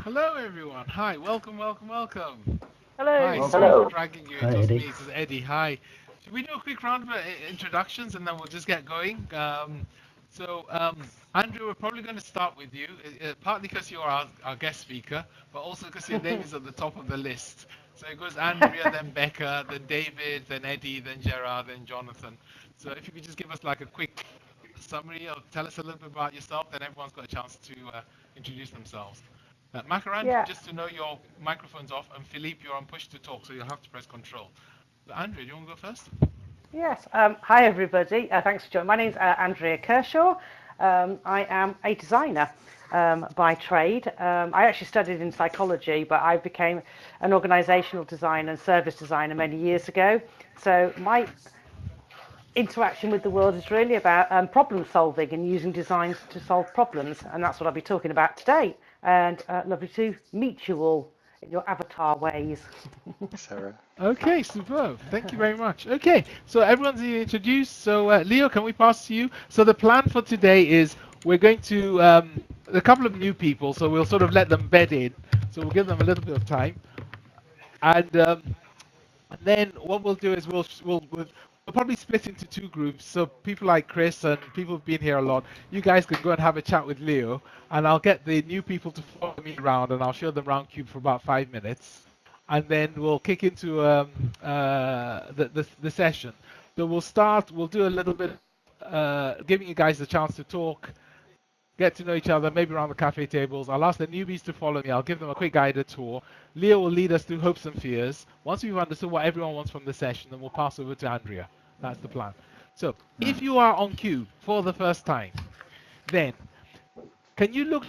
Hello, everyone. Hi, welcome, welcome, welcome. Hi, Hello. sorry for Hello. dragging you. It Hi, was me, Eddie. it was Eddie. Hi. Should we do a quick round of introductions and then we'll just get going? Andrew, we're probably going to start with you, partly because you're our guest speaker, but also because your name is at the top of the list. So it goes Andrea, then Becca, then David, then Eddie, then Gerard, then Jonathan. So if you could just give us like a quick summary or tell us a little bit about yourself, then everyone's got a chance to introduce themselves. Macaran, Yeah. just to know your microphone's off, and Philippe, you're on push to talk, so you'll have to press control. But Andrea, do you want to go first? Yes. Hi, everybody. Thanks for joining. My name's Andrea Kershaw. I am a designer by trade. I actually studied in psychology, but I became an organisational designer and service designer many years ago. So my interaction with the world is really about problem solving and using designs to solve problems, and that's what I'll be talking about today. And lovely to meet you all in your avatar ways. Sarah. Okay, superb. Thank you very much. Okay, so everyone's introduced. So, Leo, can we pass to you? So, the plan for today is we're going to a couple of new people, so we'll sort of let them bed in. So, we'll give them a little bit of time. And then what we'll do is we'll probably split into two groups. So people like Chris and people who've been here a lot, you guys can go and have a chat with Leo, and I'll get the new people to follow me around, and I'll show them round Cube for about 5 minutes, and then we'll kick into the session. So we'll start. We'll do a little bit of giving you guys a chance to talk, get to know each other, maybe around the cafe tables. I'll ask the newbies to follow me. I'll give them a quick guided tour. Leo will lead us through hopes and fears. Once we've understood what everyone wants from the session, then we'll pass over to Andrea. That's the plan. So, if you are on Cube for the first time, then can you look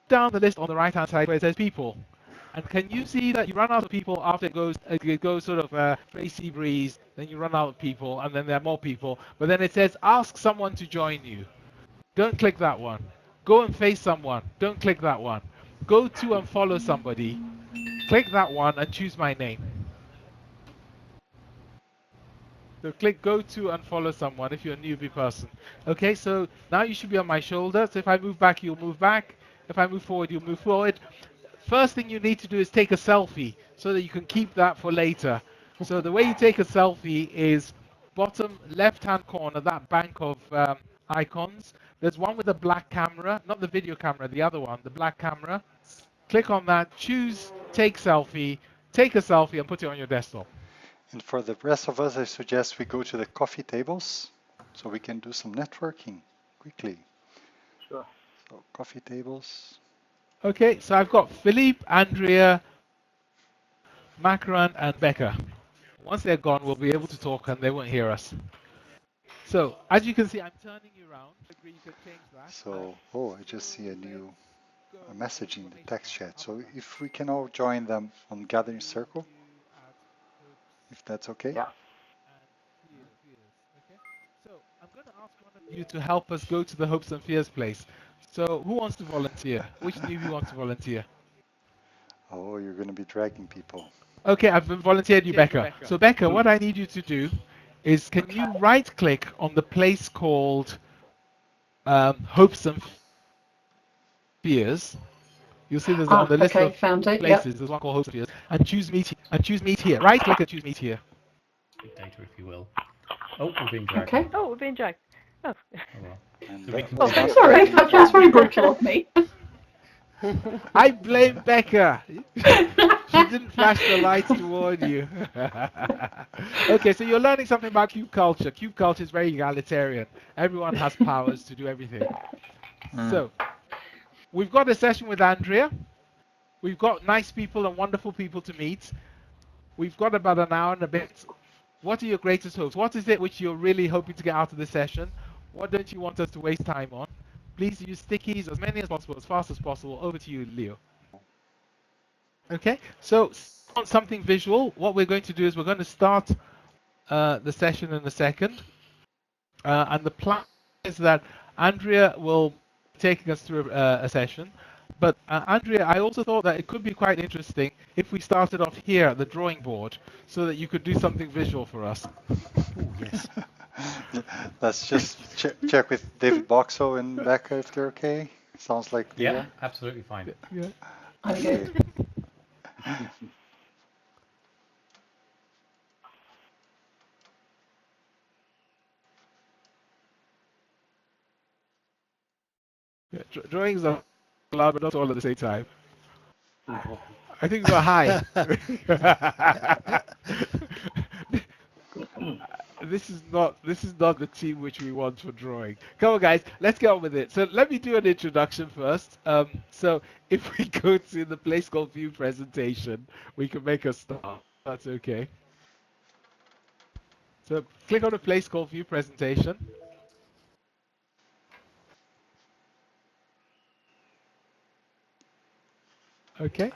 down the list on the right-hand side where it says people? And can you see that you run out of people after it goes sort of Tracy Breeze, then you run out of people, and then there are more people. But then it says ask someone to join you. Don't click that one. Go and face someone. Don't click that one. Go to and follow somebody. Click that one and choose my name. So click go to and follow someone if you're a newbie person. Okay, so now you should be on my shoulder. So if I move back, you'll move back. If I move forward, you'll move forward. First thing you need to do is take a selfie so that you can keep that for later. So the way you take a selfie is bottom left-hand corner, that bank of icons. There's one with a black camera, not the video camera, the other one, the black camera. Click on that, choose take selfie, take a selfie and put it on your desktop. And for the rest of us, I suggest we go to the coffee tables so we can do some networking quickly. Sure. So coffee tables. Okay, so I've got Philippe, Andrea, Macaron, and Becca. Once they're gone, we'll be able to talk and they won't hear us. So, as you can see, I'm turning you around. Agree, you can change that. So, oh, I just see a We'll new go a message in the information text on chat. other So people. if we can all join them on Gathering Circle, At if that's okay. Yeah. and fears. Okay. So I'm going to ask one of you to help us go to the hopes and fears place. So who wants to volunteer? Which newbie wants to volunteer? Oh, you're going to be dragging people. Okay, I've volunteered you, Becca. So Becca, what I need you to do is can you right click on the place called hopes and fears? You'll see there's on Ah, the list okay, of found it. Yep. places, there's one called hopes and fears, and choose meet here. Right click and choose meet here. Big data, if you will. Oh, we're being dragged. Okay. Oh, we're being dragged. Oh. Oh, well. And So we can Oh, see. sorry, that's very brutal of me. I blame Becca. She didn't flash the lights to warn you. Okay, so you're learning something about cube culture. Cube culture is very egalitarian. Everyone has powers to do everything. So, we've got a session with Andrea. We've got nice people and wonderful people to meet. We've got about an hour and a bit. What are your greatest hopes? What is it which you're really hoping to get out of this session? What don't you want us to waste time on? Please use stickies, as many as possible, as fast as possible. Over to you, Leo. Okay, so on something visual, what we're going to do is we're going to start the session in a second. And the plan is that Andrea will be taking us through a session. But Andrea, I also thought that it could be quite interesting if we started off here at the drawing board so that you could do something visual for us. Oh, yes. Let's just check with David Boxall and Becca if they're okay. Sounds like Yeah, Leah. absolutely fine. Yeah. I'm good. Yeah. Drawings are loud, but not all at the same time. I think we're high. This is not the team which we want for drawing. Come on, guys, let's get on with it. So let me do an introduction first. So if we go to the place called view presentation, we can make a start. That's okay. So click on the place called view presentation. Okay.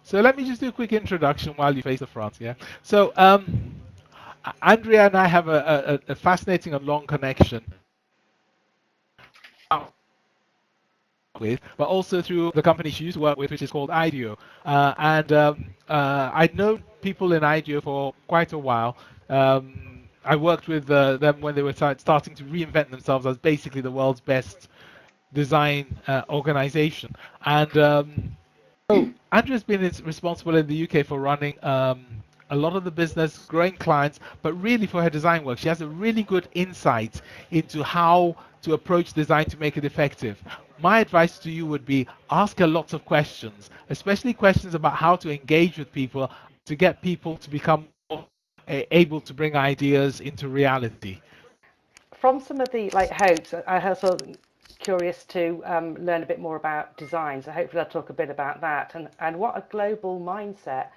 So let me just do a quick introduction while you face the front. Yeah. So Andrea and I have a fascinating and long connection with, but also through the company she used to work with, which is called IDEO. I'd known people in IDEO for quite a while. I worked with them when they were starting to reinvent themselves as basically the world's best design organization. And so Andrea's been responsible in the UK for running a lot of the business, growing clients, but really for her design work. She has a really good insight into how to approach design to make it effective. My advice to you would be ask her lots of questions, especially questions about how to engage with people to get people to become more able to bring ideas into reality. From some of the hopes, I also curious to learn a bit more about design. So hopefully I'll talk a bit about that and what a global mindset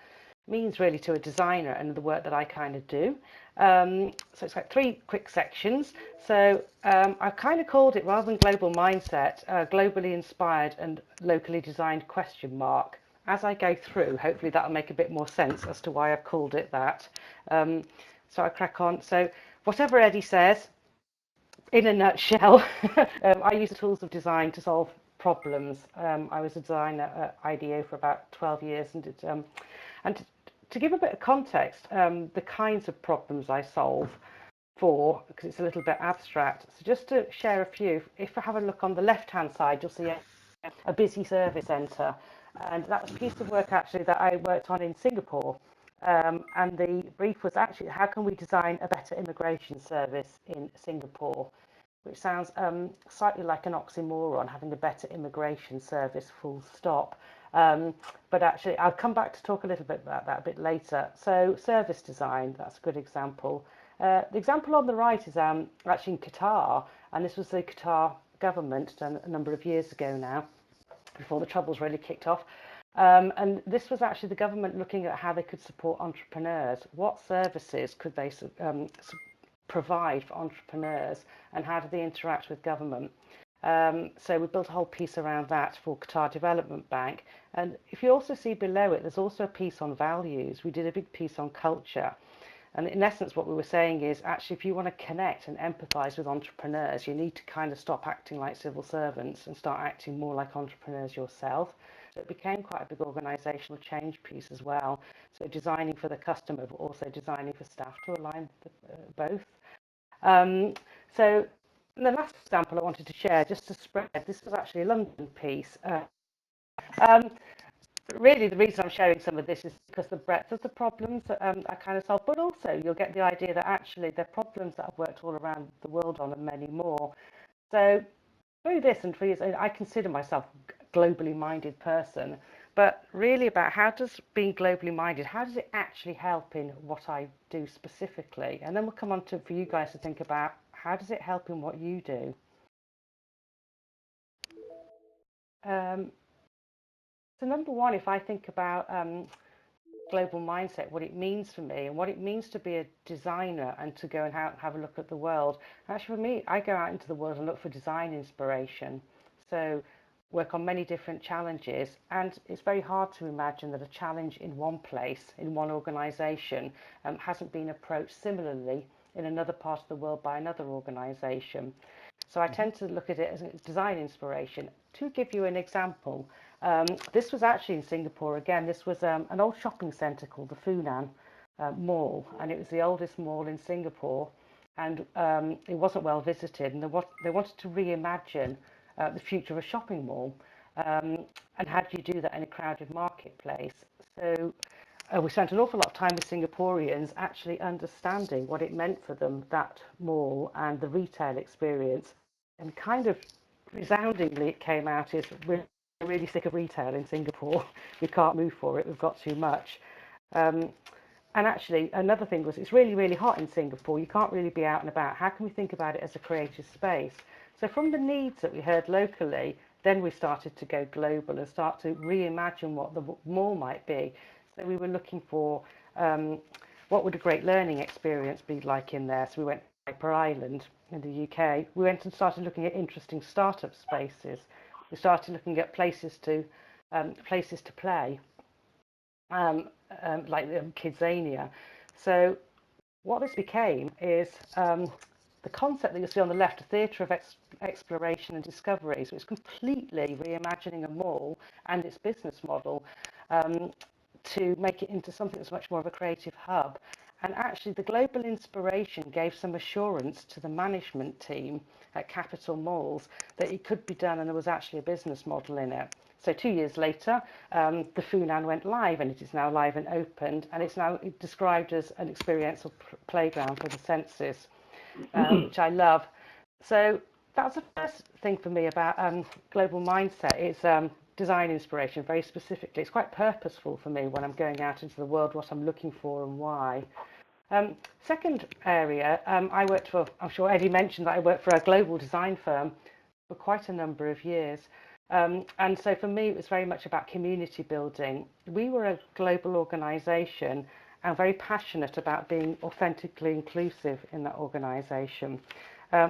means really to a designer and the work that I kind of do. So it's like 3 quick sections. So I've kind of called it, rather than global mindset, globally inspired and locally designed question mark. As I go through, hopefully that'll make a bit more sense as to why I've called it that. So I crack on. So whatever Eddie says, in a nutshell, I use the tools of design to solve problems. I was a designer at IDEO for about 12 years, and to give a bit of context, the kinds of problems I solve for, because it's a little bit abstract. So just to share a few, if I have a look on the left-hand side, you'll see a busy service centre, and that was a piece of work actually that I worked on in Singapore. And the brief was actually, how can we design a better immigration service in Singapore? Which sounds slightly like an oxymoron, having a better immigration service, full stop. But actually, I'll come back to talk a little bit about that a bit later. So service design, that's a good example. The example on the right is actually in Qatar, and this was the Qatar government done a number of years ago now, before the troubles really kicked off. And this was actually the government looking at how they could support entrepreneurs. What services could they provide for entrepreneurs, and how do they interact with government? So we built a whole piece around that for Qatar Development Bank. And if you also see below it, there's also a piece on values. We did a big piece on culture. And in essence, what we were saying is actually, if you want to connect and empathize with entrepreneurs, you need to kind of stop acting like civil servants and start acting more like entrepreneurs yourself. So it became quite a big organizational change piece as well. So designing for the customer, but also designing for staff to align both. So the last example I wanted to share, just to spread, this was actually a London piece. Really, the reason I'm sharing some of this is because the breadth of the problems that I kind of solve, but also you'll get the idea that actually they're problems that I've worked all around the world on, and many more. So through this and for years, I consider myself a globally minded person, but really about how does being globally minded, how does it actually help in what I do specifically? And then we'll come on to for you guys to think about how does it help in what you do. So number one, if I think about global mindset, what it means for me and what it means to be a designer and to go and have a look at the world. Actually, for me, I go out into the world and look for design inspiration. So work on many different challenges, and it's very hard to imagine that a challenge in one place, in one organisation, hasn't been approached similarly in another part of the world by another organisation. So I tend to look at it as design inspiration. To give you an example, this was actually in Singapore again. This was an old shopping centre called the Funan Mall, and it was the oldest mall in Singapore, and it wasn't well visited, and they wanted to reimagine the future of a shopping mall. And how do you do that in a crowded marketplace? So we spent an awful lot of time with Singaporeans actually understanding what it meant for them, that mall and the retail experience. And kind of resoundingly it came out is we're really sick of retail in Singapore. We can't move for it. We've got too much. And actually, another thing was it's really, really hot in Singapore. You can't really be out and about. How can we think about it as a creative space? So from the needs that we heard locally, then we started to go global and start to reimagine what the mall might be. So we were looking for what would a great learning experience be like in there. So we went to Hyper Island in the UK. We went and started looking at interesting startup spaces. We started looking at places to play. Like Kidzania. So what this became is the concept that you'll see on the left, a theatre of exploration and discovery. So it's completely reimagining a mall and its business model to make it into something that's much more of a creative hub. And actually the global inspiration gave some assurance to the management team at Capital Malls that it could be done and there was actually a business model in it. So 2 years later, the Funan went live and it is now live and opened, and it's now described as an experiential playground for the senses, which I love. So that's the first thing for me about global mindset. It's design inspiration, very specifically. It's quite purposeful for me when I'm going out into the world, what I'm looking for and why. Second area, I worked for, I'm sure Eddie mentioned that I worked for a global design firm for quite a number of years. And so for me, it was very much about community building. We were a global organisation and very passionate about being authentically inclusive in that organisation,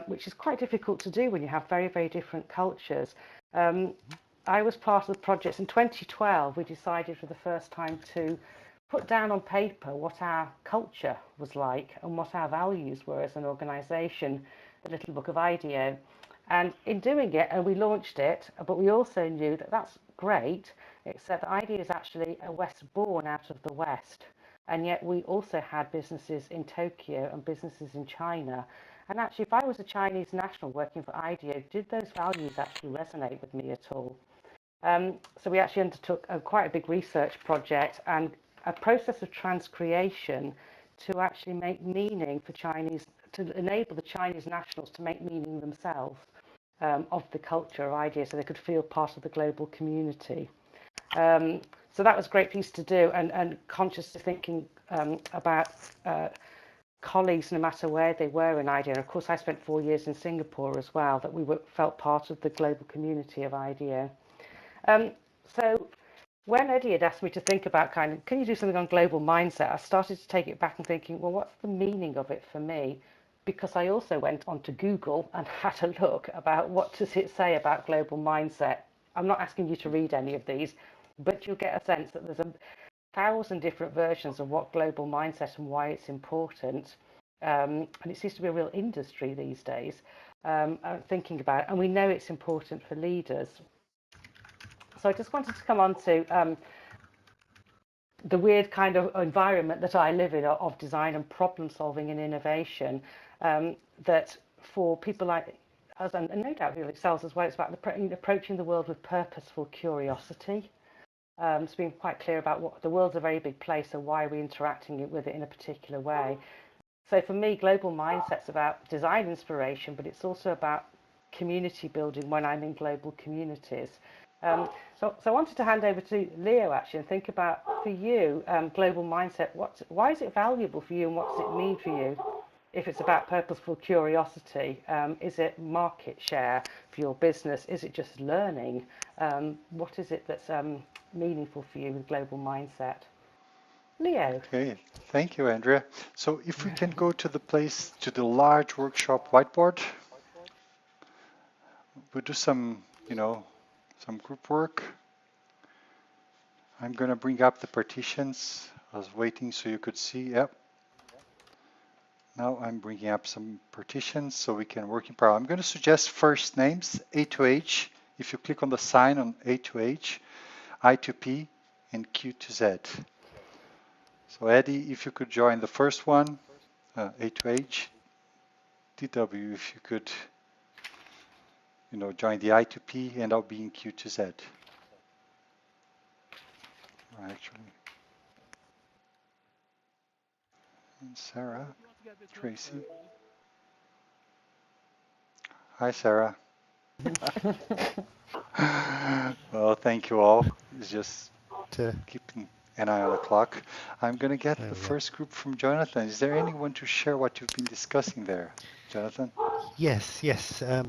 which is quite difficult to do when you have very, very different cultures. I was part of the project. In 2012, we decided for the first time to put down on paper what our culture was like and what our values were as an organisation, the Little Book of IDEO. And in doing it, and we launched it, but we also knew that that's great, except that IDEO is actually a West born out of the West. And yet we also had businesses in Tokyo and businesses in China. And actually, if I was a Chinese national working for IDEO, did those values actually resonate with me at all? So we actually undertook quite a big research project and a process of transcreation to actually make meaning for Chinese, to enable the Chinese nationals to make meaning themselves of the culture of IDEO so they could feel part of the global community. So that was a great piece to do, and conscious of thinking about colleagues no matter where they were in IDEO. And of course, I spent 4 years in Singapore as well, that we felt part of the global community of IDEO. So when Eddie had asked me to think about can you do something on global mindset, I started to take it back and thinking, well, what's the meaning of it for me? Because I also went onto Google and had a look about what does it say about global mindset. I'm not asking you to read any of these, but you'll get a sense that there's 1,000 different versions of what global mindset and why it's important. And it seems to be a real industry these days, thinking about it. And we know it's important for leaders. So I just wanted to come on to the weird kind of environment that I live in of design and problem solving and innovation, that for people like us, and no doubt yourselves as well, it's about approaching the world with purposeful curiosity. So being quite clear about what the world's a very big place, so why are we interacting with it in a particular way. So for me, global mindset's about design inspiration, but it's also about community building when I'm in global communities. So I wanted to hand over to Leo actually and think about, for you, global mindset. Why is it valuable for you and what does it mean for you? If it's about purposeful curiosity, is it market share for your business? Is it just learning? What is it that's meaningful for you with global mindset? Leo. Okay, thank you, Andrea. So if we can go to the large workshop whiteboard, we'll do some, some group work. I'm going to bring up the partitions. I was waiting so you could see. Yep. Now I'm bringing up some partitions so we can work in parallel. I'm going to suggest first names, A to H. If you click on the sign on A to H, I to P, and Q to Z. So Eddie, if you could join the first one, A to H. DW, if you could join the I2P, end up being Q2Z. Actually, and Sarah, Tracy. Hi, Sarah. Well, thank you all. It's just keeping an eye on the clock. I'm going to get the first group from Jonathan. Is there anyone to share what you've been discussing there, Jonathan? Yes.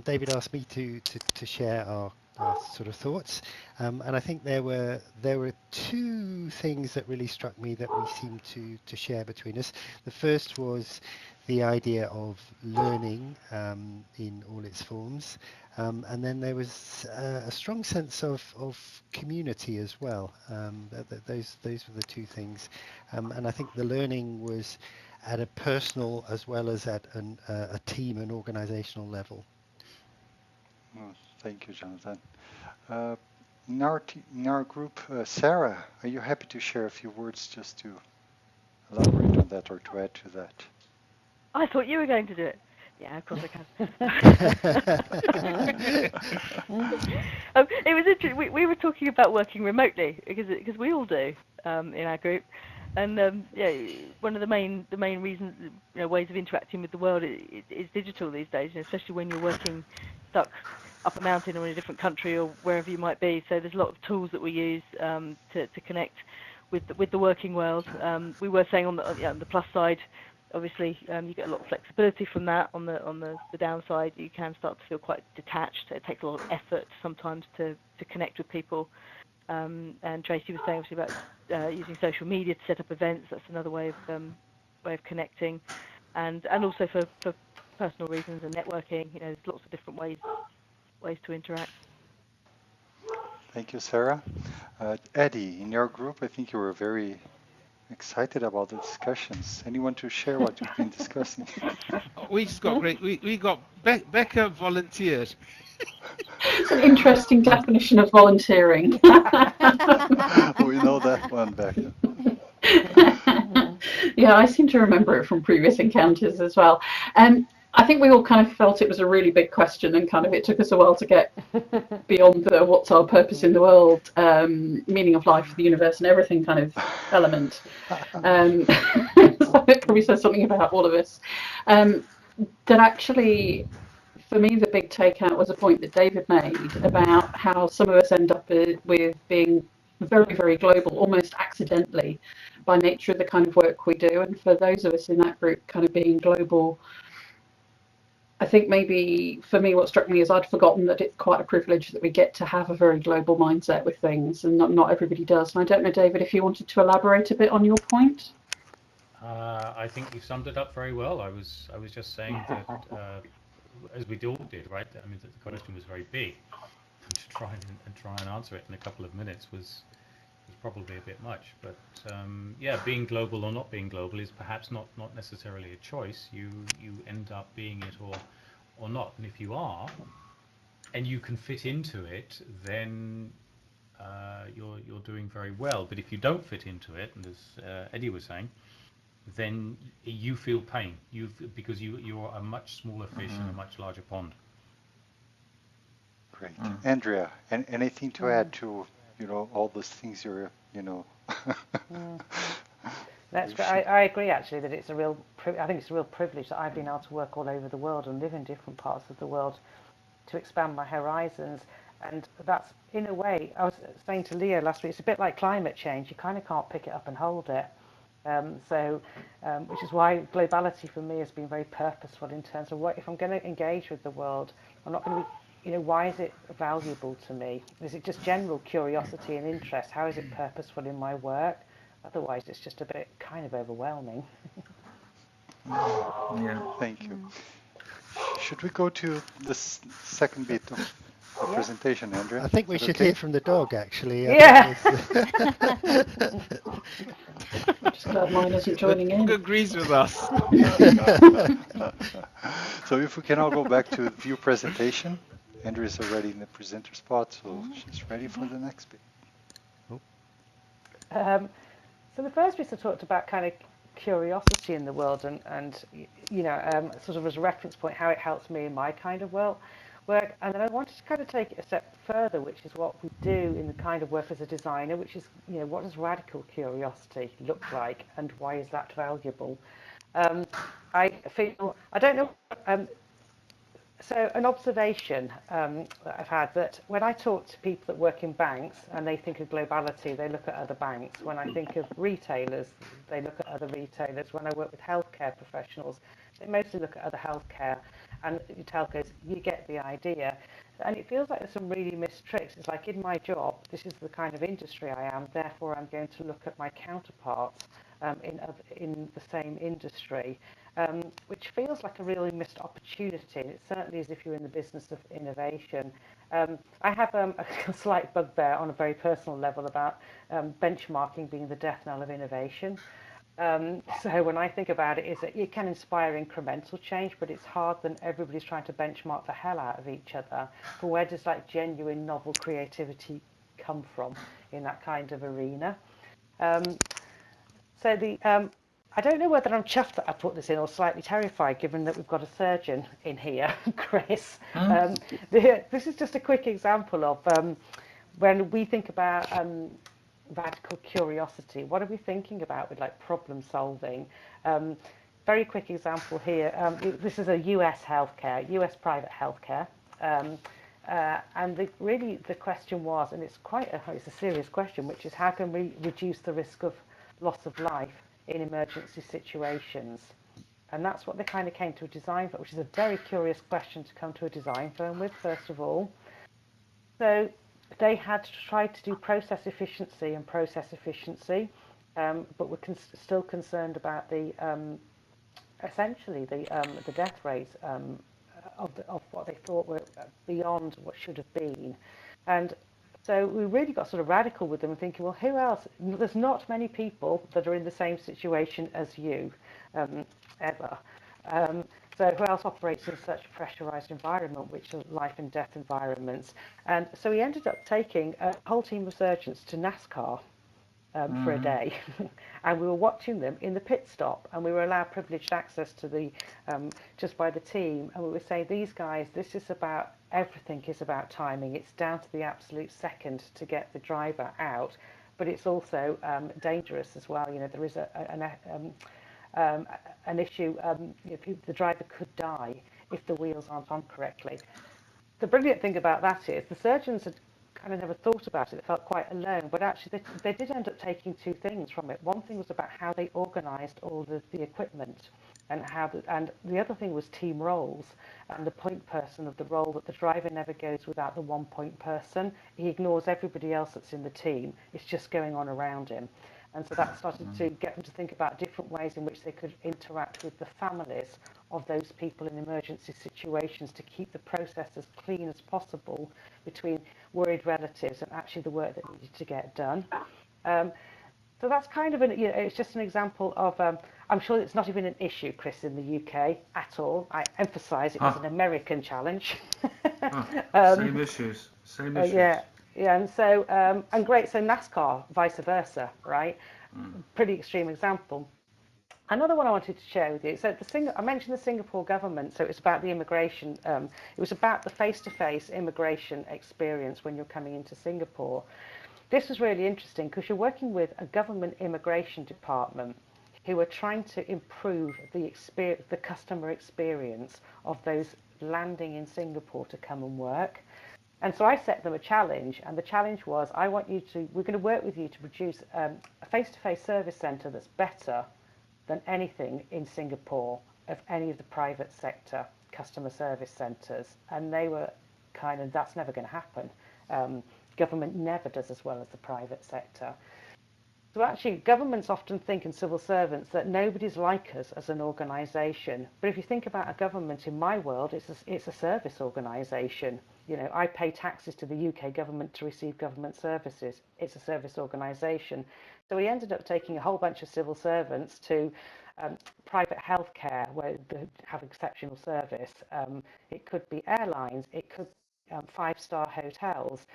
David asked me to share our sort of thoughts, and I think there were two things that really struck me that we seemed to share between us. The first was the idea of learning in all its forms, and then there was a strong sense of community as well. Those were the two things, and I think the learning was at a personal as well as at a team and organizational level. Oh, thank you, Jonathan. In our group, Sarah, are you happy to share a few words just to elaborate on that or to add to that? I thought you were going to do it. Yeah, of course I can. It was interesting. We were talking about working remotely because we all do in our group, and one of the main reasons, ways of interacting with the world is digital these days, especially when you're working stuck up a mountain or in a different country or wherever you might be. So there's a lot of tools that we use to connect with the working world. We were saying on the plus side, obviously, you get a lot of flexibility from that. On the downside, you can start to feel quite detached. It takes a lot of effort sometimes to connect with people. And Tracy was saying obviously about using social media to set up events. That's another way of connecting, and also for personal reasons and networking. There's lots of different ways to interact. Thank you, Sarah. Eddie, in your group, I think you were very excited about the discussions. Anyone to share what you've been discussing? We just got great. We got Becca volunteered. It's an interesting definition of volunteering. We know that one, Becca. Yeah, I seem to remember it from previous encounters as well. I think we all kind of felt it was a really big question, and kind of it took us a while to get beyond the what's our purpose in the world, meaning of life, the universe, and everything kind of element. So it probably says something about all of us. That actually, for me, the big takeout was a point that David made about how some of us end up with being very, very global, almost accidentally, by nature of the kind of work we do. And for those of us in that group kind of being global, I think maybe for me what struck me is I'd forgotten that it's quite a privilege that we get to have a very global mindset with things, and not everybody does. And I don't know, David, if you wanted to elaborate a bit on your point. I think you summed it up very well. I was just saying that as we all did, right? I mean, the question was very big, and to try and answer it in a couple of minutes was probably a bit much. But being global or not being global is perhaps not necessarily a choice. You end up being it or not. And if you are, and you can fit into it, then you're doing very well. But if you don't fit into it, and as Eddie was saying, then you feel pain. Because you're a much smaller fish in a much larger pond. Great, Andrea. Anything to add to all those things you're That's great. I agree actually that it's I think it's a real privilege that I've been able to work all over the world and live in different parts of the world to expand my horizons. And that's, in a way, I was saying to Leo last week, it's a bit like climate change. You kind of can't pick it up and hold it. Which is why globality for me has been very purposeful in terms of what if I'm going to engage with the world, I'm not going to be, why is it valuable to me? Is it just general curiosity and interest? How is it purposeful in my work? Otherwise, it's just a bit kind of overwhelming. Yeah. Thank you. Should we go to the second bit of the presentation, Andrea? I think we should hear from the dog, actually. Yeah. I'm just glad mine isn't joining in. The dog agrees with us. So if we can all go back to view presentation. Andrea's already in the presenter spot, so she's ready for the next bit. So the first bit I talked about kind of curiosity in the world and sort of as a reference point, how it helps me in my kind of work. work. And then I wanted to kind of take it a step further, which is what we do in the kind of work as a designer, which is, what does radical curiosity look like, and why is that valuable? I feel, I don't know, so an observation that I've had, that when I talk to people that work in banks and they think of globality, they look at other banks. When I think of retailers, they look at other retailers. When I work with healthcare professionals, they mostly look at other healthcare. And telcos, you get the idea. And it feels like there's some really missed tricks. It's like in my job, this is the kind of industry I am, therefore I'm going to look at my counterparts in the same industry. Which feels like a really missed opportunity. And it certainly is if you're in the business of innovation. I have a slight bugbear on a very personal level about benchmarking being the death knell of innovation. So when I think about it, is that it can inspire incremental change, but it's hard when everybody's trying to benchmark the hell out of each other. But where does like genuine novel creativity come from in that kind of arena? So I don't know whether I'm chuffed that I put this in or slightly terrified, given that we've got a surgeon in here, Chris. This is just a quick example of when we think about radical curiosity, what are we thinking about with like problem solving? Very quick example here. This is a US healthcare, US private healthcare. And the question was, and it's a serious question, which is how can we reduce the risk of loss of life in emergency situations? And that's what they kind of came to a design for, which is a very curious question to come to a design firm with, first of all. So they had tried to do process efficiency, but were still concerned about the essentially the death rates of what they thought were beyond what should have been. And so we really got sort of radical with them and thinking, well, who else? There's not many people that are in the same situation as you, ever. So who else operates in such a pressurized environment, which are life and death environments? And so we ended up taking a whole team of surgeons to NASCAR for a day. And we were watching them in the pit stop, and we were allowed privileged access to the just by the team, and we were saying, these guys, this is about, everything is about timing. It's down to the absolute second to get the driver out, but it's also dangerous as well. There is an issue, the driver could die if the wheels aren't on correctly. The brilliant thing about that is the surgeons had kind of never thought about it. They felt quite alone, but actually they did end up taking two things from it. One thing was about how they organised all the equipment, and and the other thing was team roles and the point person of the role, that the driver never goes without the 1 point person. He ignores everybody else that's in the team. It's just going on around him. And so that started to get them to think about different ways in which they could interact with the families of those people in emergency situations to keep the process as clean as possible between worried relatives and actually the work that needed to get done. So that's kind of it's just an example of, I'm sure it's not even an issue, Chris, in the UK at all. I emphasise it was an American challenge. Same issues. Yeah, and so, and great, so NASCAR, vice versa, right? Pretty extreme example. Another one I wanted to share with you, so I mentioned the Singapore government, so it's about the immigration, it was about the face-to-face immigration experience when you're coming into Singapore. This was really interesting because you're working with a government immigration department who are trying to improve the customer experience of those landing in Singapore to come and work. And so I set them a challenge, and the challenge was, we're going to work with you to produce a face-to-face service centre that's better than anything in Singapore of any of the private sector customer service centres. And they were that's never going to happen. Government never does as well as the private sector. So actually, governments often think, and civil servants, that nobody's like us as an organisation. But if you think about a government in my world, it's a service organisation. I pay taxes to the UK government to receive government services. It's a service organisation. So we ended up taking a whole bunch of civil servants to private healthcare, where they have exceptional service. It could be airlines. It could be 5-star hotels.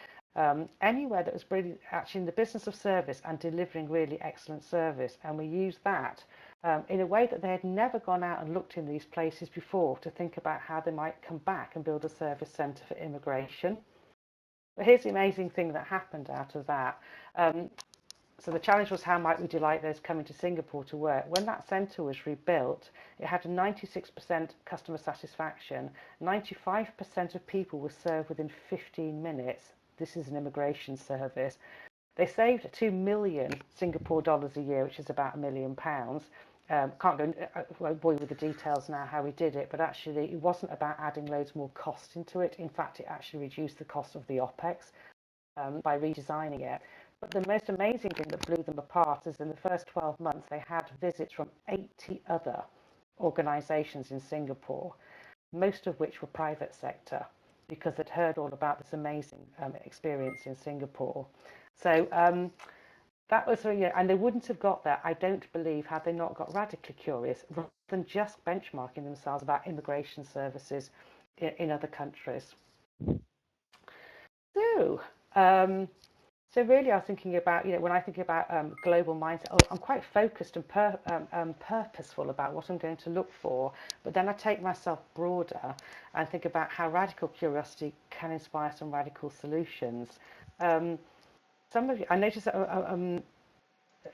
anywhere that was really actually in the business of service and delivering really excellent service. And we used that in a way that they had never gone out and looked in these places before to think about how they might come back and build a service centre for immigration. But here's the amazing thing that happened out of that. So the challenge was, how might we delight those coming to Singapore to work? When that centre was rebuilt, it had a 96% customer satisfaction. 95% of people were served within 15 minutes. This is an immigration service. They saved 2 million Singapore dollars a year, which is about £1 million. Can't go, I won't bore you with the details now how we did it, but actually it wasn't about adding loads more cost into it. In fact, it actually reduced the cost of the OPEX by redesigning it. But the most amazing thing that blew them apart is in the first 12 months, they had visits from 80 other organisations in Singapore, most of which were private sector, because they'd heard all about this amazing experience in Singapore. So that was, and they wouldn't have got there, I don't believe, had they not got radically curious, rather than just benchmarking themselves about immigration services in other countries. So really, I was thinking about, when I think about global mindset, I'm quite focused and purposeful about what I'm going to look for. But then I take myself broader and think about how radical curiosity can inspire some radical solutions. Some of you, I noticed that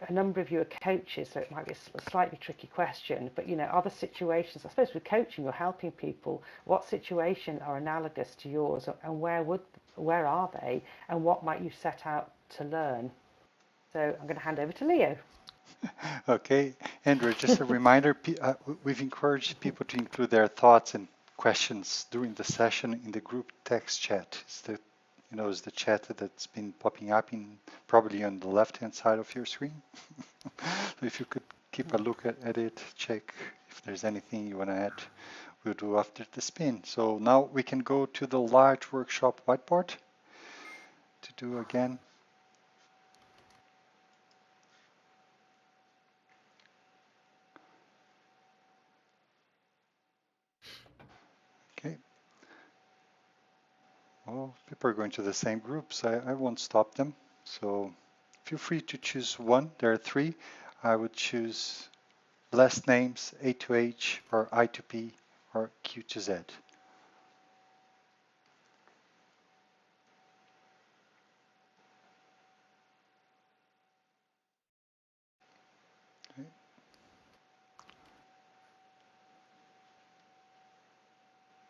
a number of you are coaches, so it might be a slightly tricky question. But other situations, I suppose, with coaching, you're helping people. What situation are analogous to yours, and where are they, and what might you set out to learn? So I'm going to hand over to Leo. Okay, Andrea, just a reminder, we've encouraged people to include their thoughts and questions during the session in the group text chat. It's the chat that's been popping up probably on the left-hand side of your screen. So if you could keep a look at it, check if there's anything you want to add, we'll do after the spin. So now we can go to the large workshop whiteboard to do again. Okay. Well, people are going to the same groups. I won't stop them. So feel free to choose one. There are 3. I would choose last names, A to H, or I to P, or Q to Z. Okay.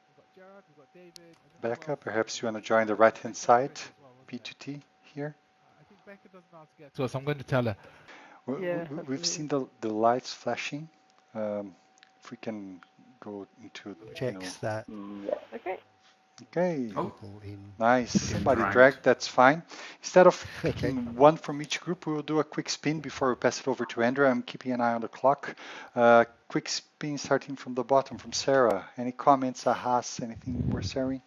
We've got Gerard, we've got David. Becca, perhaps you want to join the right-hand side, P to T here. I think Becca doesn't know how to get to us. I'm going to tell her. We've seen the lights flashing. If we can go into checks that. Okay. Okay. Oh, Nice. Somebody dragged. That's fine. Instead of Okay. one from each group, we will do a quick spin before we pass it over to Andrea. I'm keeping an eye on the clock. Quick spin starting from the bottom, from Sarah. Any comments, ahas, anything worth sharing?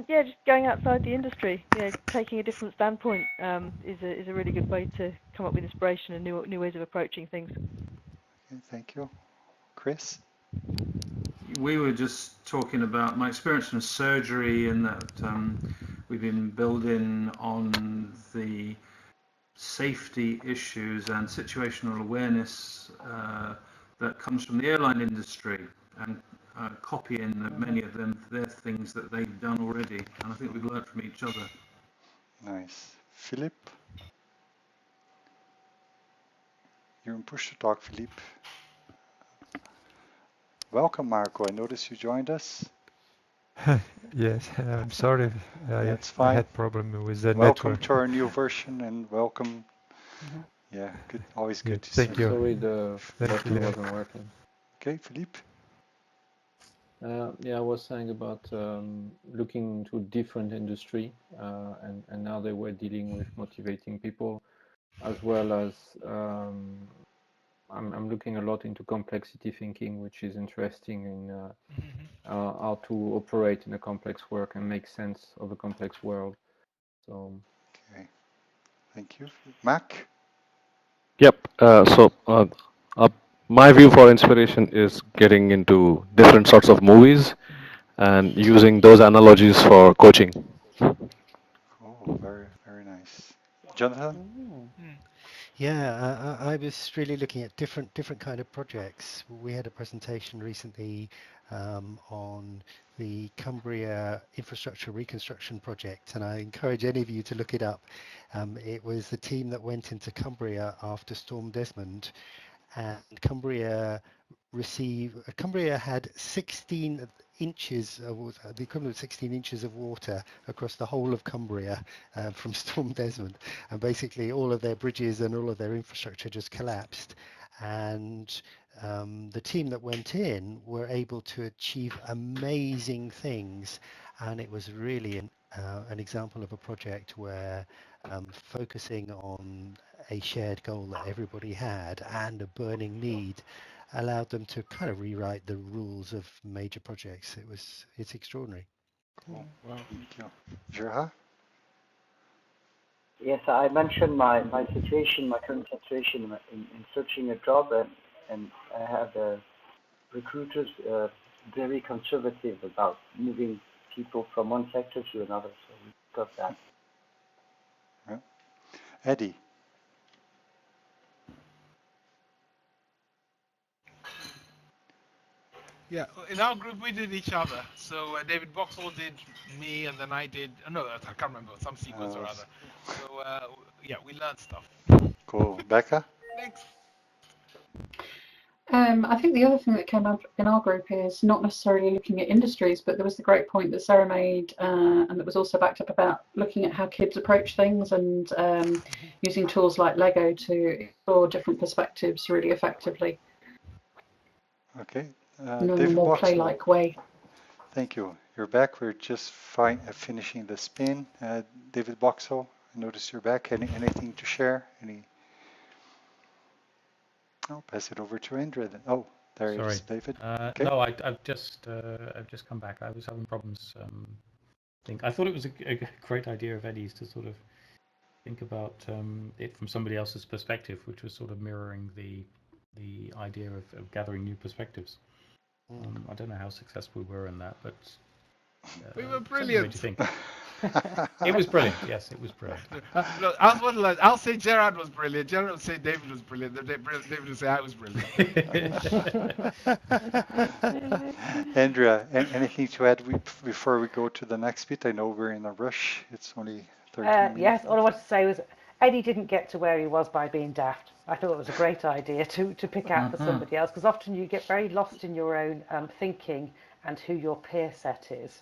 Yeah, just going outside the industry. Taking a different standpoint is a really good way to come up with inspiration and new ways of approaching things. Okay, thank you. Chris? we were just talking about my experience in surgery, and that we've been building on the safety issues and situational awareness that comes from the airline industry, and copying many of them, their things that they've done already, and I think we've learned from each other. Nice. Philip? You're in push to talk, Philip. Welcome, Marco. I noticed you joined us. Yes, I'm sorry. That's I fine. had problem with the Welcome network. to our new version, and welcome. Yeah, good. Always good to Thank see you. Sorry, the Thank button you. wasn't working. Okay, Philippe. Yeah, I was saying about looking into different industry, and now they were dealing with motivating people, as well as I'm looking a lot into complexity thinking, which is interesting in how to operate in a complex work and make sense of a complex world. So. Okay, thank you, Mac. Yep. My view for inspiration is getting into different sorts of movies and using those analogies for coaching. Cool. Cool. Very, very nice. Jonathan? Yeah, I was really looking at different kind of projects. We had a presentation recently on the Cumbria infrastructure reconstruction project, and I encourage any of you to look it up. It was the team that went into Cumbria after Storm Desmond, and Cumbria had 16 inches of water, the equivalent of 16 inches of water across the whole of Cumbria from Storm Desmond, and basically all of their bridges and all of their infrastructure just collapsed. And the team that went in were able to achieve amazing things, and it was really an example of a project where focusing on a shared goal that everybody had and a burning need allowed them to kind of rewrite the rules of major projects. It's extraordinary. Cool. Wow. Thank you. Jirha? Yes, I mentioned my situation, my current situation in searching a job, and I have recruiters very conservative about moving people from one sector to another, so we got that. Yeah. Eddie? Yeah, in our group we did each other. So David Boxall did me, and then I did. No, I can't remember some sequence or other. So yeah, we learned stuff. Cool. Becca? Thanks. I think the other thing that came up in our group is not necessarily looking at industries, but there was the great point that Sarah made, and that was also backed up about looking at how kids approach things and using tools like Lego to explore different perspectives really effectively. Okay. In a David more Boxall. play-like way. Thank you. You're back. We're just finishing the spin. David Boxall, I noticed you're back. Anything to share? I'll pass it over to Andrea then. Oh, there it is, David. Okay. No, I've just come back. I was having problems. I thought it was a great idea of Eddie's to sort of think about it from somebody else's perspective, which was sort of mirroring the idea of gathering new perspectives. I don't know how successful we were in that, but we were brilliant. Made you think. It was brilliant. Yes, it was brilliant. Look, I'll say Gerard was brilliant. Gerard will say David was brilliant. David will say I was brilliant. Andrea, anything to add before we go to the next bit? I know we're in a rush. It's only 13 minutes. Yes, all I wanted to say was Eddie didn't get to where he was by being daft. I thought it was a great idea to pick out for somebody else, because often you get very lost in your own thinking and who your peer set is.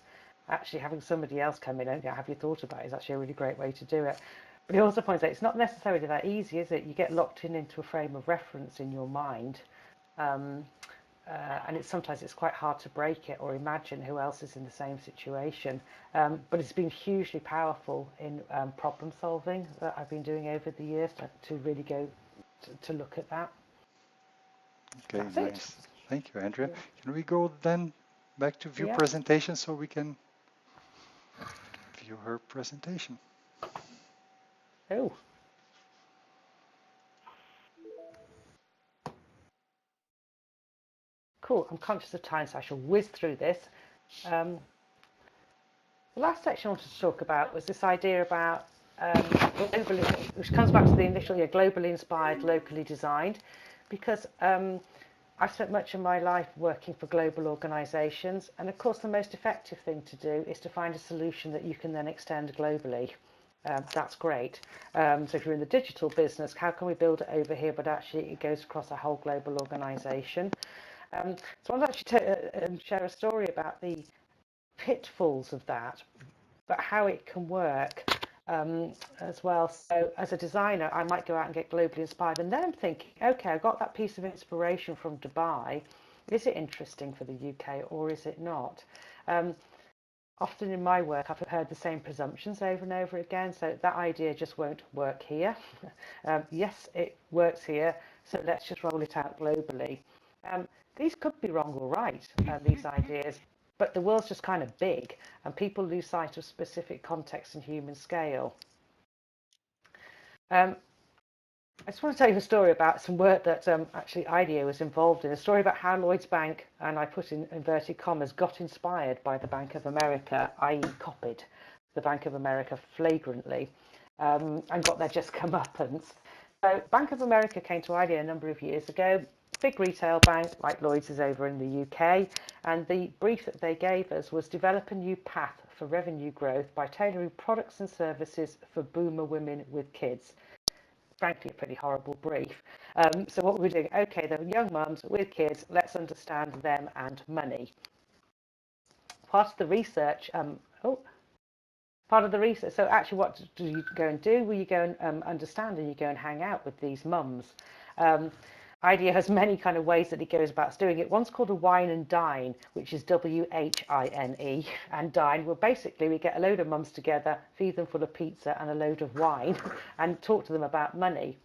Actually having somebody else come in and have you thought about it is actually a really great way to do it. But he also points out it's not necessarily that easy, is it? You get locked into a frame of reference in your mind, and sometimes it's quite hard to break it or imagine who else is in the same situation. But it's been hugely powerful in problem solving that I've been doing over the years to really go to look at that. Okay, That's nice. it. Thank you, Andrea. Can we go then back to view presentation so we can view her presentation? Oh. Cool, I'm conscious of time, so I shall whiz through this. The last section I wanted to talk about was this idea about globally, which comes back to the initial, globally inspired, locally designed, because I've spent much of my life working for global organisations, and of course the most effective thing to do is to find a solution that you can then extend globally. That's great. So if you're in the digital business, how can we build it over here, but actually it goes across a whole global organisation? So I want to actually share a story about the pitfalls of that, but how it can work as well. So as a designer, I might go out and get globally inspired, and then I'm thinking, okay, I got that piece of inspiration from Dubai. Is it interesting for the UK or is it not? Often in my work, I've heard the same presumptions over and over again. So that idea just won't work here. Yes, it works here. So let's just roll it out globally. These could be wrong or right, these ideas, but the world's just kind of big and people lose sight of specific context and human scale. I just want to tell you a story about some work that actually IDEO was involved in, a story about how Lloyds Bank, and I put in inverted commas, got inspired by the Bank of America, i.e. copied. the Bank of America flagrantly and got their just comeuppance. So Bank of America came to IDEA a number of years ago, big retail bank like Lloyds is over in the UK, and the brief that they gave us was develop a new path for revenue growth by tailoring products and services for boomer women with kids. Frankly, a pretty horrible brief. So what we're doing, okay, they're young mums with kids, let's understand them and money. Part of the research, so actually what do you go and do? Well, you go and understand, and you go and hang out with these mums. IDEA has many kind of ways that it goes about doing it. One's called a wine and dine, which is WHINE, and dine. Well, basically, we get a load of mums together, feed them full of pizza and a load of wine, and talk to them about money.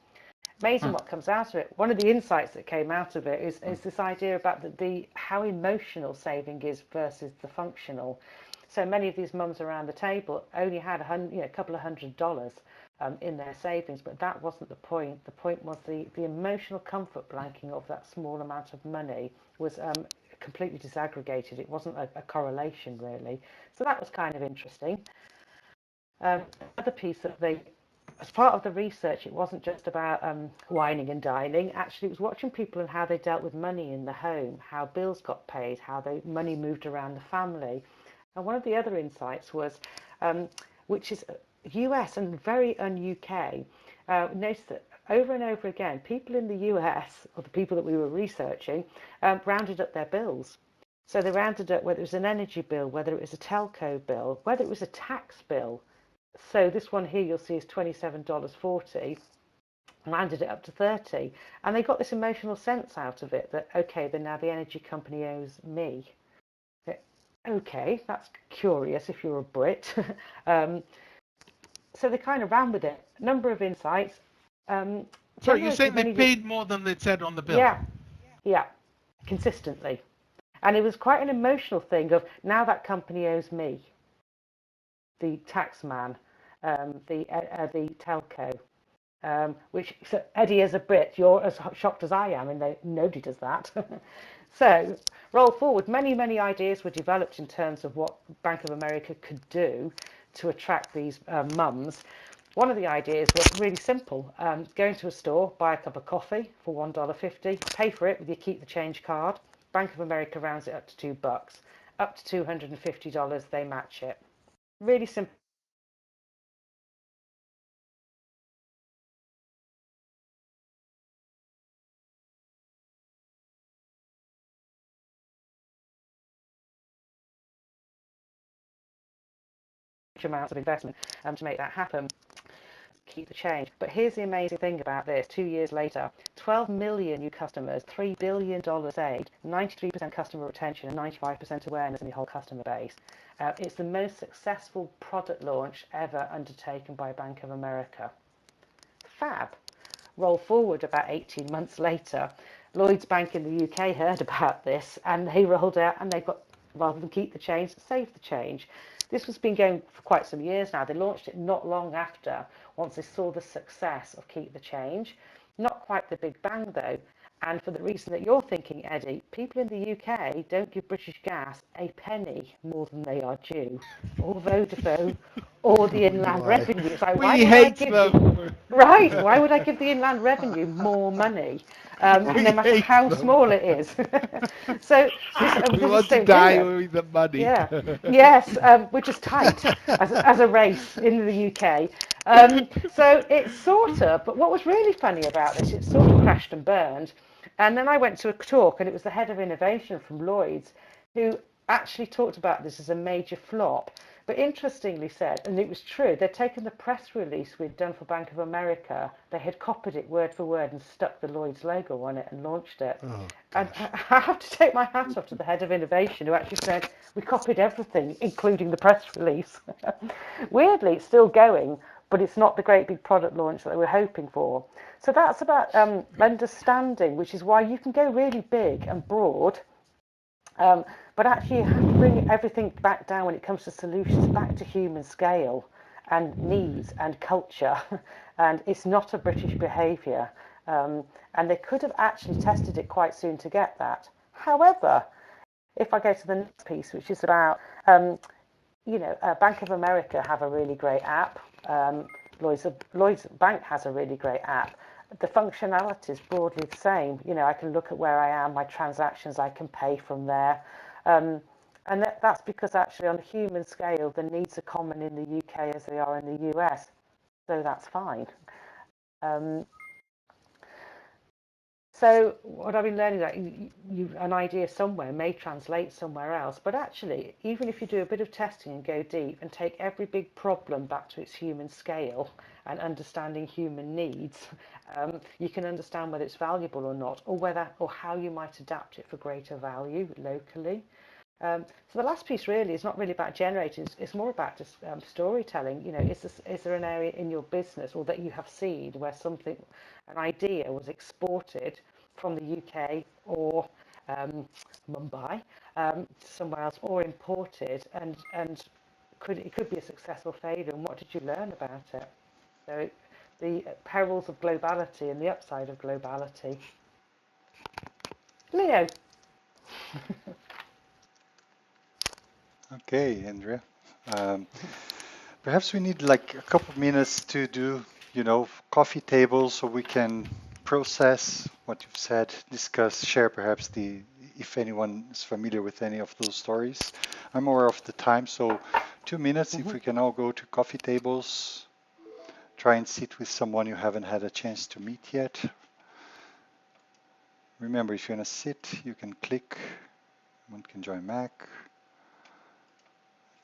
Amazing what comes out of it. One of the insights that came out of it is this idea about how emotional saving is versus the functional. So many of these mums around the table only had a couple of $100 in their savings, but that wasn't the point. The point was the emotional comfort blanking of that small amount of money was completely disaggregated. It wasn't a correlation really. So that was kind of interesting. Another piece that as part of the research, it wasn't just about whining and dining. Actually, it was watching people and how they dealt with money in the home, how bills got paid, how money moved around the family. And one of the other insights was, which is US and very un-UK, noticed that over and over again, people in the US, or the people that we were researching, rounded up their bills. So they rounded up whether it was an energy bill, whether it was a telco bill, whether it was a tax bill. So this one here you'll see is $27.40, rounded it up to 30, and they got this emotional sense out of it that, okay, then now the energy company owes me. Okay, that's curious if you're a Brit. So they kind of ran with it. Number of insights. So you're saying they paid more than they said on the bill? Yeah, consistently. And it was quite an emotional thing of, now that company owes me, the tax man, the telco, which, so Eddie, as a Brit, you're as shocked as I am, and nobody does that. So roll forward, many ideas were developed in terms of what Bank of America could do to attract these mums. One of the ideas was really simple. Go into a store, buy a cup of coffee for $1.50, pay for it with your Keep the Change card. Bank of America rounds it up to $2. Up to $250, they match it. Really simple. Amounts of investment to make that happen. Keep the change. But here's the amazing thing about this. 2 years later, 12 million new customers, $3 billion saved, 93% customer retention, and 95% awareness in the whole customer base. It's the most successful product launch ever undertaken by Bank of America. Fab. Roll forward about 18 months later, Lloyds Bank in the UK heard about this, and they rolled out, and they've got, rather than keep the change, save the change. This has been going for quite some years now. They launched it not long after, once they saw the success of Keep the Change. Not quite the big bang though, and for the reason that you're thinking, Eddie, people in the UK don't give British Gas a penny more than they are due, or Vodafone, or the Inland Revenue. It's like, why would I give the Inland Revenue more money, no matter how small it is? So we want to die with the money. Yeah, yes, we're just tight as a race in the UK. So it's sort of, but what was really funny about this, it sort of crashed and burned. And then I went to a talk, and it was the head of innovation from Lloyds who actually talked about this as a major flop, but interestingly said, and it was true, they'd taken the press release we'd done for Bank of America, they had copied it word for word and stuck the Lloyds logo on it and launched it. And I have to take my hat off to the head of innovation who actually said, we copied everything, including the press release. Weirdly, it's still going, but it's not the great big product launch that we were hoping for. So that's about understanding, which is why you can go really big and broad, but actually you have to bring everything back down when it comes to solutions, back to human scale and needs and culture. And it's not a British behaviour. And they could have actually tested it quite soon to get that. However, if I go to the next piece, which is about you know, Bank of America have a really great app. Lloyd's Bank has a really great app. The functionality is broadly the same. You know, I can look at where I am, my transactions, I can pay from there. And that's because actually on a human scale, the needs are common in the UK as they are in the US. So that's fine. So what I've been learning that an idea somewhere may translate somewhere else, but actually, even if you do a bit of testing and go deep and take every big problem back to its human scale and understanding human needs, you can understand whether it's valuable or not, or how you might adapt it for greater value locally. So the last piece really is not really about generating, it's more about just storytelling. You know, is there an area in your business or that you have seen where an idea was exported from the UK or Mumbai somewhere else, or imported, and it could be a successful failure, and what did you learn about it? So the perils of globality and the upside of globality. Leo. Okay, Andrea. Perhaps we need like a couple of minutes to do, you know, coffee table so we can process what you've said, discuss, share perhaps if anyone is familiar with any of those stories. I'm aware of the time, so 2 minutes, if we can all go to coffee tables, try and sit with someone you haven't had a chance to meet yet. Remember, if you want to sit, you can click. One can join Mac.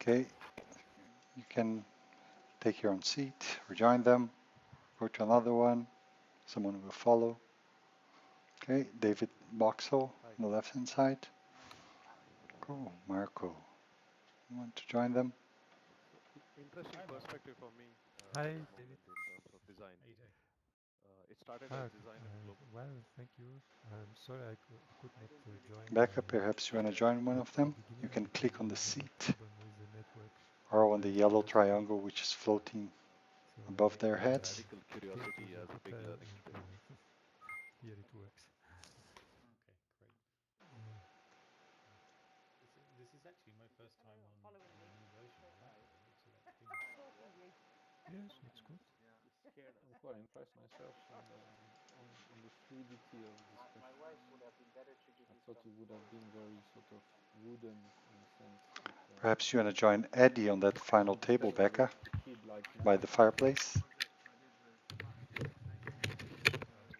Okay, you can take your own seat, rejoin them, go to another one, someone will follow. Okay, David Boxall on the left hand side. Cool, Marco. You want to join them? Interesting perspective for me. Hi, In David. terms of design. It started Ah, as design and global. well, thank you. I'm sorry I could not join Becca, perhaps you want to join one at of the them? You beginning can because click on the there was a seat problem with the network. or on the yellow Yesterday. triangle which is floating So above their I heads. Radical came to curiosity the as a big hotel learning and experience. here it works. Okay, great. This is actually my first time on the new version. I like it. It looks a lot cleaner. Yes, it's good. I'm quite impressed myself on the fluidity of discussion. I thought it would have been very sort of wooden in a sense. Perhaps you want to join Eddie on that final table, Becca, by the fireplace.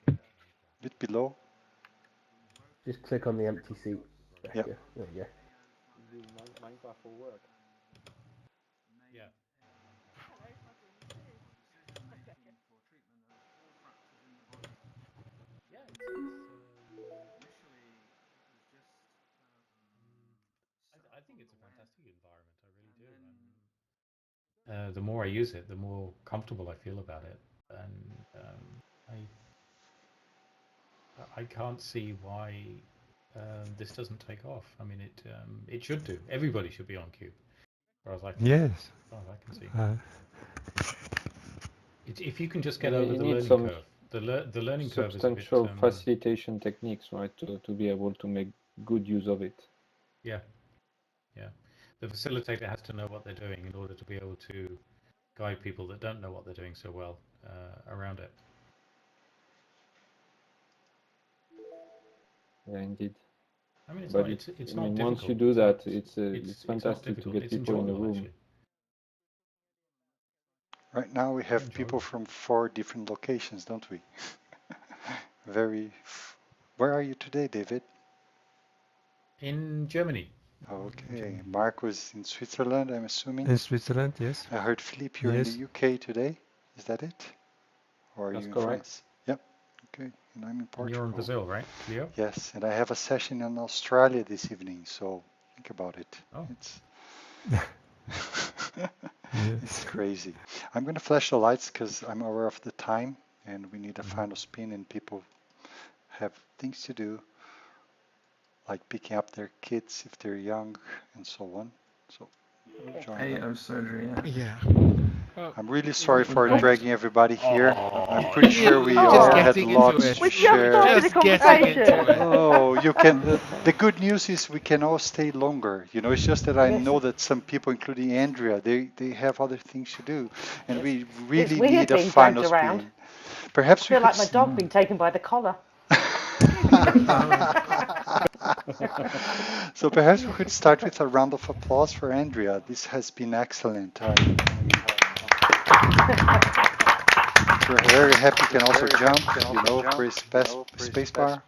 A bit below. Just click on the empty seat. Yep. There you go. Doing Minecraft for work. Yeah. Yeah, I think it's a fantastic environment. I really do. The more I use it, the more comfortable I feel about it, and I can't see why this doesn't take off. I mean, it should do. Everybody should be on QUBE, as far as I can, Yes. as far as I can see. If you can just get You over the need learning some curve, the learning curve is a bit. substantial facilitation techniques, right, to be able to make good use of it. Yeah, yeah. The facilitator has to know what they're doing in order to be able to guide people that don't know what they're doing so well around it. Yeah, indeed. I mean, But it's I not mean, difficult. once you do that, it's fantastic to difficult. get It's people in the enjoyable, room. actually. Right now we have people from 4 different locations, don't we? Where are you today, David? In Germany. Okay, Mark was in Switzerland, I'm assuming. In Switzerland, yes. I heard Philippe, you're in the UK today. Is that it? Or are That's you in correct. France? Yep. Okay, and I'm in Portugal. And you're in Brazil, right, Leo? Yes, and I have a session in Australia this evening, so think about it. Oh. It's crazy. I'm going to flash the lights because I'm aware of the time and we need a final spin and people have things to do, like picking up their kids if they're young and so on. So, Hey, surgery, Yeah. I'm really sorry for dragging everybody here. I'm pretty sure we Just all had getting lots into it. to We just share. started a Just getting into conversation. it. Oh, you can. The good news is we can all stay longer. You know, it's just that I Yes. know that some people, including Andrea, they have other things to do, and Yes. we It's really weird need a being final dragged around. spin. I Perhaps we feel could. like my dog being taken by the collar. So perhaps we could start with a round of applause for Andrea. This has been excellent. If you're very happy, you can also jump. You know, press spacebar.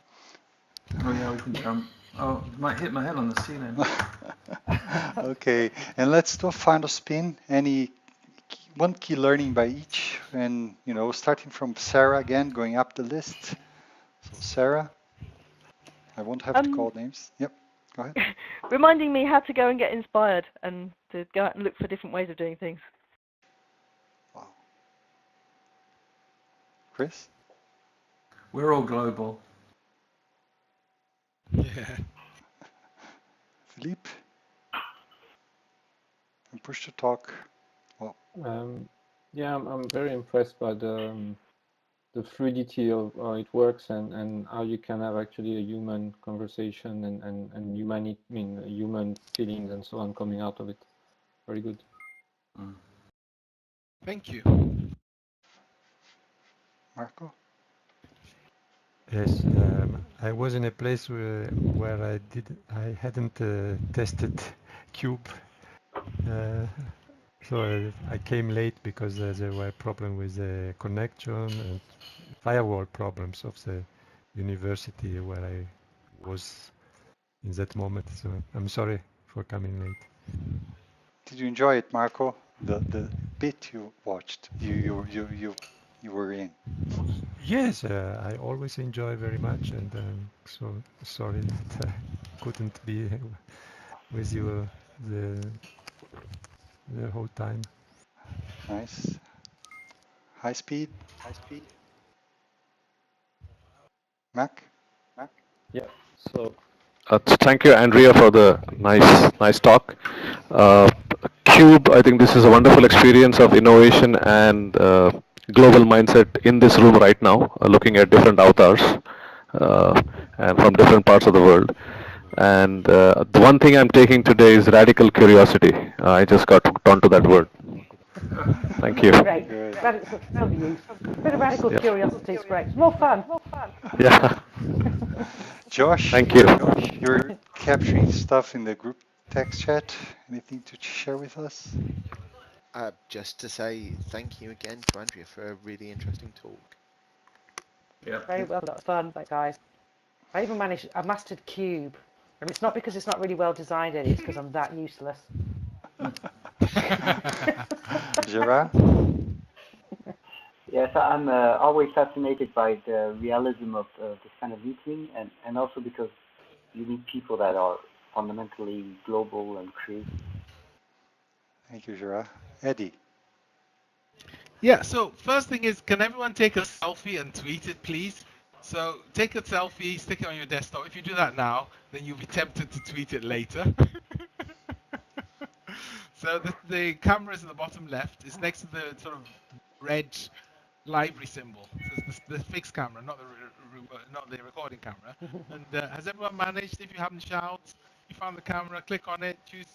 Oh yeah, we can jump. Oh, might hit my head on the ceiling. Okay, and let's do a final spin. One key learning by each, and you know, starting from Sarah again, going up the list. So Sarah, I won't have to call names. Yep, go ahead. Reminding me how to go and get inspired and to go out and look for different ways of doing things. Wow. Chris? We're all global. Yeah. Philippe? And push to talk. Well, Yeah, I'm very impressed by the fluidity of how it works and how you can have actually a human conversation and humanity, I mean, human feelings and so on coming out of it. Very good. Thank you. Marco? Yes, I was in a place where I hadn't tested QUBE, so I came late because there were problems with the connection and firewall problems of the university where I was in that moment. So I'm sorry for coming late. Did you enjoy it, Marco? The bit you watched, you were in. Yes, I always enjoy very much, and so sorry that I couldn't be with you the whole time. Nice. High speed. Mac? Yeah. So Thank you, Andrea, for the nice talk. Cube, I think this is a wonderful experience of innovation and global mindset in this room right now, looking at different avatars and from different parts of the world. And the one thing I'm taking today is radical curiosity. I just got hooked onto that word. Thank you. Great. Good. So use. A bit of radical Yeah. curiosity is great. It's more fun. Yeah. Josh, Thank you. you're capturing stuff in the group text chat. Anything to share with us? Just to say thank you again to Andrea for a really interesting talk. Yeah. Very well done. Fun, guys. I mastered QUBE. And it's not because it's not really well designed, it's because I'm that useless. Gerard? Yes, I'm always fascinated by the realism of this kind of meeting, and also because you meet people that are fundamentally global and creative. Thank you, Gerard. Eddie? Yeah, so first thing is, can everyone take a selfie and tweet it, please? So take a selfie, stick it on your desktop. If you do that now, then you'll be tempted to tweet it later. So the camera is in the bottom left. It's next to the sort of red library symbol. So it's the fixed camera, not the recording camera. And has everyone managed? If you haven't shout, you found the camera, click on it, choose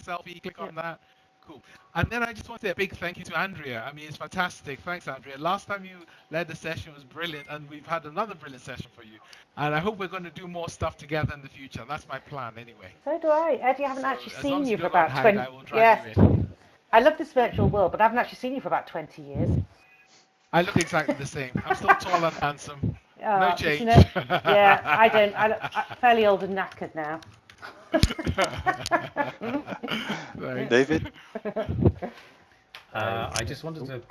selfie, click on that. Cool. And then I just want to say a big thank you to Andrea. I mean, it's fantastic. Thanks, Andrea. Last time you led the session was brilliant, and we've had another brilliant session for you. And I hope we're going to do more stuff together in the future. That's my plan, anyway. So do I. Eddie, I haven't actually As long seen as you you for don't go and about hide, 20 I will drag you in. I love this virtual world, but I haven't actually seen you for about 20 years. I look exactly the same. I'm still tall and handsome. No But change. you know, yeah, I don't. I'm fairly old and knackered now. David? I just wanted to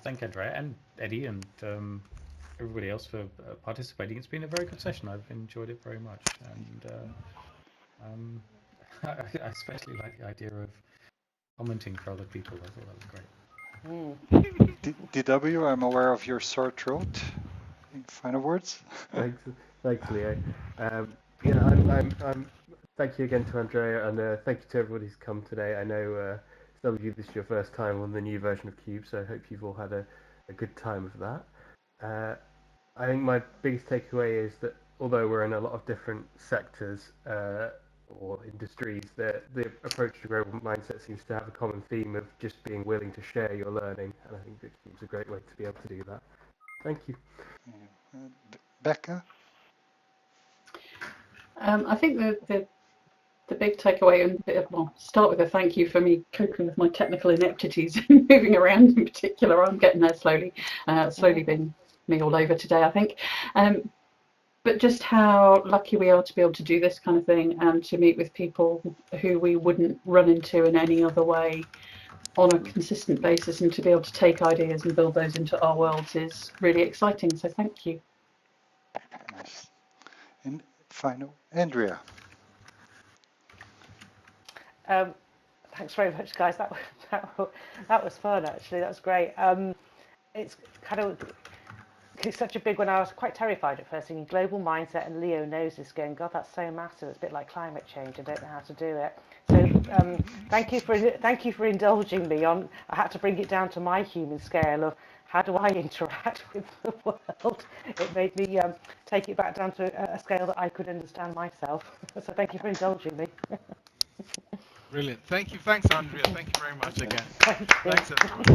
thank Andrea and Eddie and everybody else for participating. It's been a very good session. I've enjoyed it very much, and I especially like the idea of commenting for other people. I thought that was great. DW, I'm aware of your sore throat. Any final words? Thanks, Leo. I'm. Thank you again to Andrea, and thank you to everybody who's come today. I know some of you this is your first time on the new version of QUBE, so I hope you've all had a good time with that. I think my biggest takeaway is that although we're in a lot of different sectors or industries, the approach to global mindset seems to have a common theme of just being willing to share your learning, and I think that QUBE's a great way to be able to do that. Thank you. Becca? I think the big takeaway, and well, start with a thank you for me coping with my technical ineptities and moving around in particular. I'm getting there slowly. Slowly been me all over today, I think. But just how lucky we are to be able to do this kind of thing and to meet with people who we wouldn't run into in any other way on a consistent basis, and to be able to take ideas and build those into our worlds is really exciting. So thank you. Nice. And final, Andrea. Thanks very much, guys. That was fun, actually. That was great. It's such a big one. I was quite terrified at first, thinking global mindset, and Leo knows this, going, God, that's so massive. It's a bit like climate change. I don't know how to do it. So thank you for indulging me on. I had to bring it down to my human scale of how do I interact with the world. It made me take it back down to a scale that I could understand myself. So thank you for indulging me. Brilliant. Thank you. Thanks, Andrea. Thank you very much again. Thanks, everyone.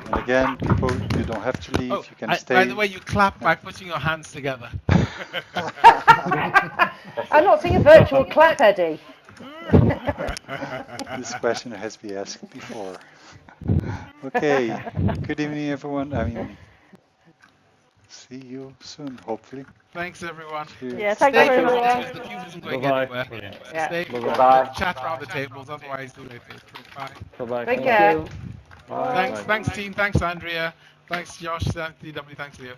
And again, people, you don't have to leave. You can stay. By the way, you clap by putting your hands together. I'm not seeing a virtual clap, Eddie. This question has been asked before. Okay. Good evening, everyone. See you soon, hopefully. Thanks, everyone. Cheers. Yeah, thanks very much. The queue isn't going Bye-bye. anywhere. Yeah. Stay, Bye-bye. chat around the tables, otherwise do it. Bye. Bye-bye. Take care. Bye. Thanks, team. Thanks, Andrea. Thanks, Josh. Thanks, DW. Thanks, Leo.